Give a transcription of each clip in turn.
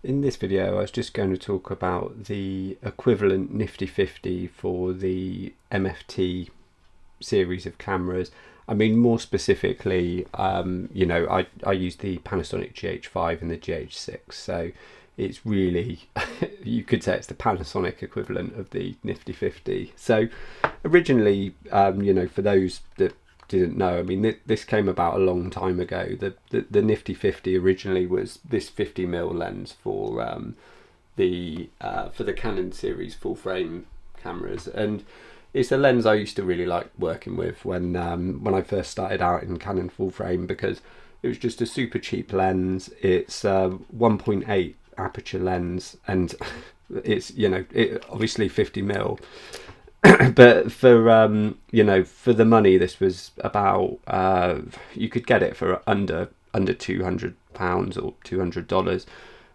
In this video I was just going to talk about the equivalent Nifty 50 for the MFT series of cameras. I mean, more specifically, I use the Panasonic GH5 and the GH6, so it's really, you could say it's the Panasonic equivalent of the Nifty 50. So originally, for those that didn't know, I mean, this came about a long time ago. The Nifty 50 originally was this 50mm lens for the Canon series full frame cameras, and it's a lens I used to really like working with when I first started out in Canon full frame, because it was just a super cheap lens. It's 1.8 aperture lens, and it's obviously 50mm. But for the money, this was about you could get it for under £200 or $200,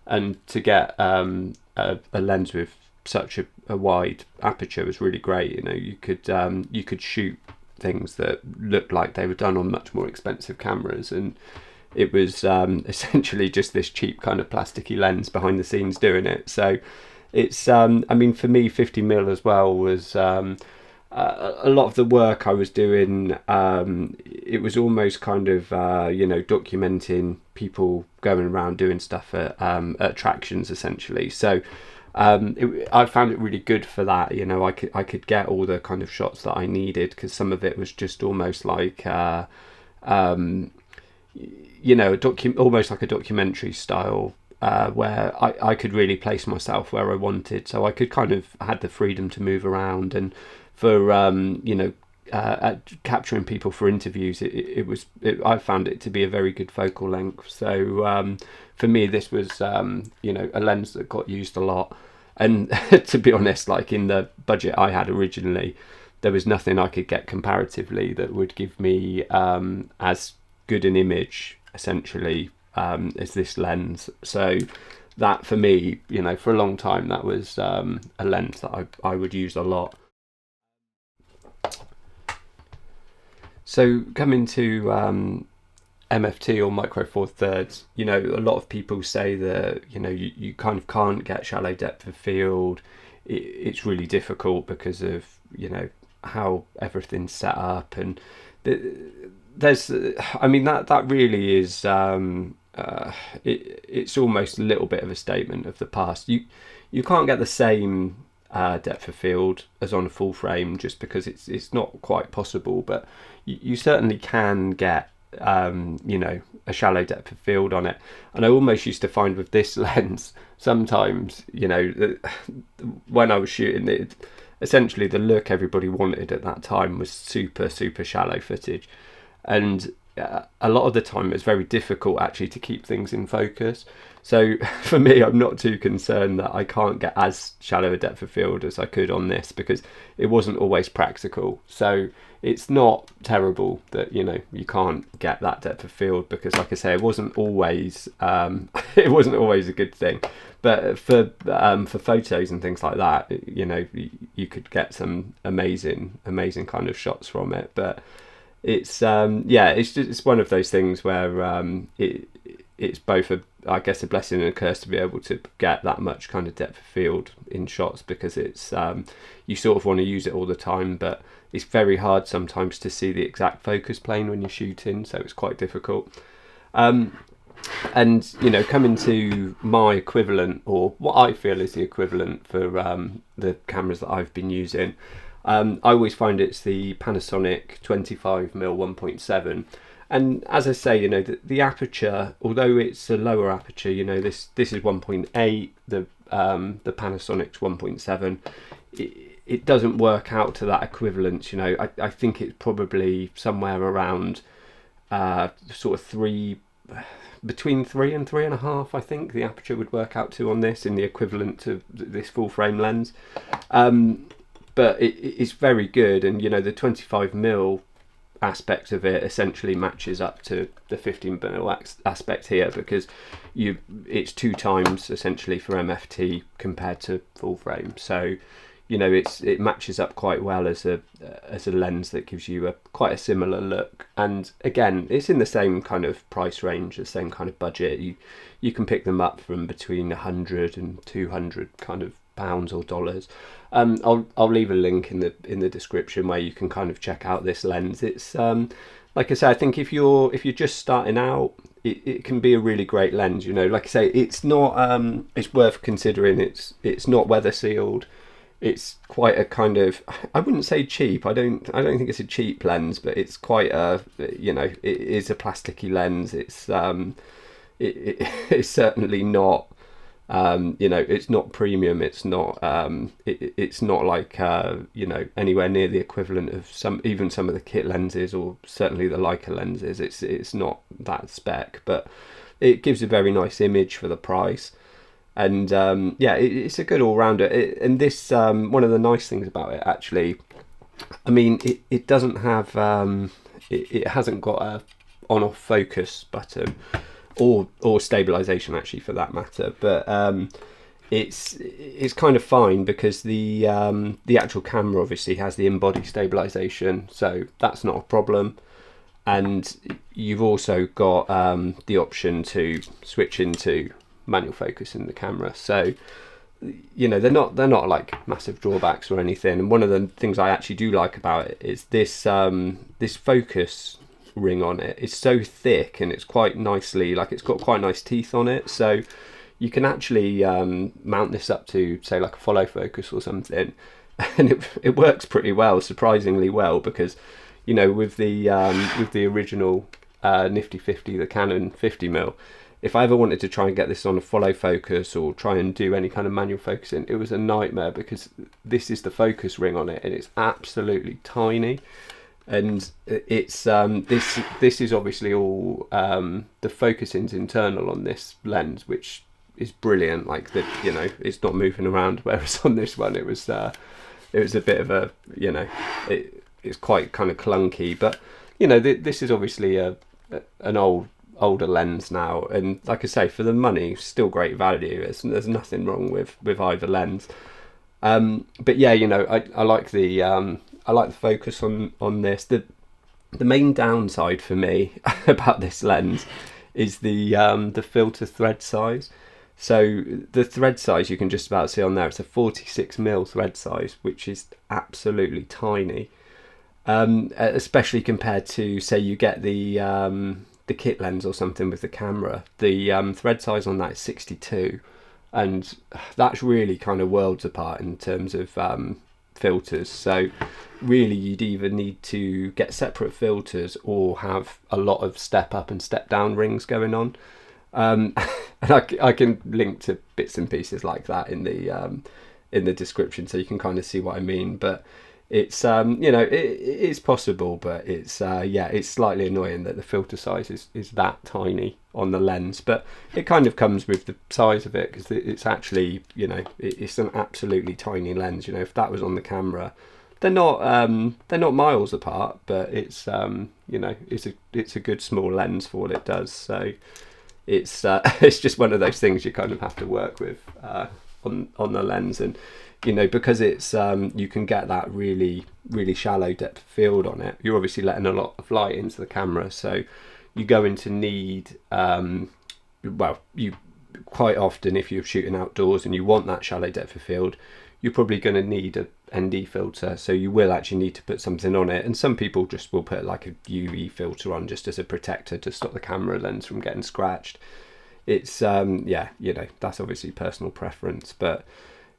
and to get a lens with such a wide aperture was really great. You could shoot things that looked like they were done on much more expensive cameras, and it was essentially just this cheap kind of plasticky lens behind the scenes doing it. So it's I mean, for me, 50mm as well was a lot of the work I was doing. It was almost kind of documenting people going around doing stuff at attractions, essentially. So I found it really good for that. I could get all the kind of shots that I needed, because some of it was just almost like almost like a documentary style, where I could really place myself where I wanted, so I could kind of had the freedom to move around. And for capturing people for interviews, I found it to be a very good focal length. So for me, this was a lens that got used a lot. And to be honest, like, in the budget I had originally, there was nothing I could get comparatively that would give me as good an image, essentially, as this lens. So that, for me, for a long time, that was a lens that I would use a lot. So coming to MFT, or micro four thirds, a lot of people say that you kind of can't get shallow depth of field. It's really difficult because of how everything's set up, and there's I mean, that really is it's almost a little bit of a statement of the past. You can't get the same depth of field as on a full frame, just because it's not quite possible, but you certainly can get a shallow depth of field on it. And I almost used to find with this lens sometimes, when I was shooting it, essentially the look everybody wanted at that time was super shallow footage, and a lot of the time it's very difficult actually to keep things in focus. So for me, I'm not too concerned that I can't get as shallow a depth of field as I could on this, because it wasn't always practical. So it's not terrible that you can't get that depth of field, because, like I say, it wasn't always it wasn't always a good thing. But for photos and things like that, you could get some amazing kind of shots from it. But it's it's one of those things where it's both I guess a blessing and a curse to be able to get that much kind of depth of field in shots, because it's you sort of want to use it all the time, but it's very hard sometimes to see the exact focus plane when you're shooting, so it's quite difficult. And coming to my equivalent, or what I feel is the equivalent for the cameras that I've been using, I always find it's the Panasonic 25mm 1.7. And as I say, the aperture, although it's a lower aperture, this is 1.8, the Panasonic's 1.7. It doesn't work out to that equivalence. I think it's probably somewhere around sort of between 3 and 3.5. I think the aperture would work out to on this, in the equivalent to this full frame lens. But it's very good, and the 25mm aspect of it essentially matches up to the 15mm aspect here, because it's 2 times essentially for MFT compared to full frame. So you know, it matches up quite well as a lens that gives you quite a similar look. And again, it's in the same kind of price range, the same kind of budget. You can pick them up from between 100 and 200 kind of pounds or dollars. I'll leave a link in the description where you can kind of check out this lens. It's like I say, I think if you're just starting out, it can be a really great lens. You know, like I say, it's not it's worth considering. It's not weather sealed. It's quite a kind of, I wouldn't say cheap. I don't think it's a cheap lens, but it's quite a, you know, it is a plasticky lens. It's it's certainly not, you know, it's not premium. It's not it's not like you know, anywhere near the equivalent of even some of the kit lenses, or certainly the Leica lenses. It's not that spec, but it gives a very nice image for the price. And yeah, it's a good all-rounder. And this, one of the nice things about it, actually, I mean, it doesn't have, it hasn't got a on-off focus button, or stabilization, actually, for that matter. But it's kind of fine, because the actual camera obviously has the in-body stabilization, so that's not a problem. And you've also got the option to switch into manual focus in the camera, so you know, they're not like massive drawbacks or anything. And one of the things I actually do like about it is this this focus ring on it is so thick, and it's quite nicely, like, it's got quite nice teeth on it, so you can actually mount this up to, say, like a follow focus or something, and it works pretty well, surprisingly well, because, you know, with the original Nifty 50, the Canon 50mm, if I ever wanted to try and get this on a follow focus or try and do any kind of manual focusing, it was a nightmare, because this is the focus ring on it, and it's absolutely tiny. And it's this is obviously all the focusing's internal on this lens, which is brilliant. Like, the, you know, it's not moving around, whereas on this one it was a bit of a, you know, it's quite kind of clunky. But you know, this is obviously an older lens now, and like I say, for the money, still great value. There's nothing wrong with either lens. But yeah, you know, I like the focus on this. The main downside for me about this lens is the filter thread size. So the thread size, you can just about see on there, it's a 46mm thread size, which is absolutely tiny, especially compared to, say, you get the kit lens or something with the camera. The thread size on that is 62, and that's really kind of worlds apart in terms of filters. So really, you'd either need to get separate filters or have a lot of step up and step down rings going on. And I can link to bits and pieces like that in the description, so you can kind of see what I mean. But it's you know, it is possible, but it's yeah, it's slightly annoying that the filter size is that tiny on the lens. But it kind of comes with the size of it, because it's actually, you know, it's an absolutely tiny lens. You know, if that was on the camera, they're not miles apart, but it's you know, it's a good small lens for what it does. So it's it's just one of those things you kind of have to work with on the lens. And you know, because it's you can get that really shallow depth of field on it, you're obviously letting a lot of light into the camera, so you're going to need well, you quite often, if you're shooting outdoors and you want that shallow depth of field, you're probably going to need a ND filter, so you will actually need to put something on it. And some people just will put like a UV filter on just as a protector to stop the camera lens from getting scratched. It's yeah, you know, that's obviously personal preference, but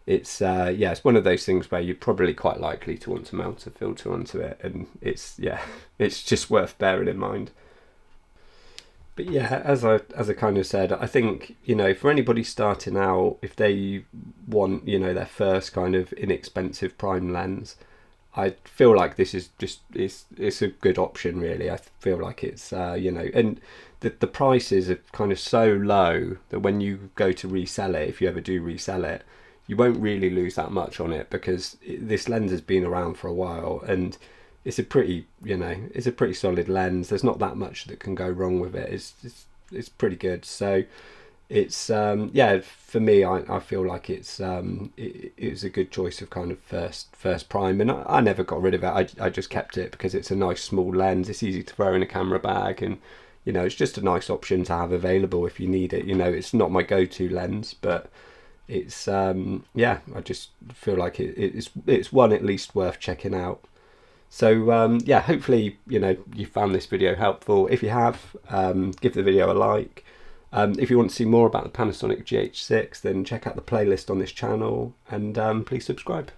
it's yeah, it's one of those things where you're probably quite likely to want to mount a filter onto it, and it's, yeah, it's just worth bearing in mind. But yeah, as I kind of said, I think, you know, for anybody starting out, if they want, you know, their first kind of inexpensive prime lens, I feel like this is just it's a good option, really. I feel like it's you know, and the prices are kind of so low that when you go to resell it, if you ever do resell it, you won't really lose that much on it, because this lens has been around for a while, and it's a pretty, you know, it's a pretty solid lens. There's not that much that can go wrong with it. It's pretty good. So it's yeah, for me, I feel like it's a good choice of kind of first prime, and I never got rid of it. I just kept it because it's a nice small lens. It's easy to throw in a camera bag, and it's just a nice option to have available if you need it. It's not my go-to lens, but it's yeah, I just feel like it's one at least worth checking out. So yeah, hopefully you found this video helpful. If you have, give the video a like. If you want to see more about the Panasonic GH6, then check out the playlist on this channel, and please subscribe.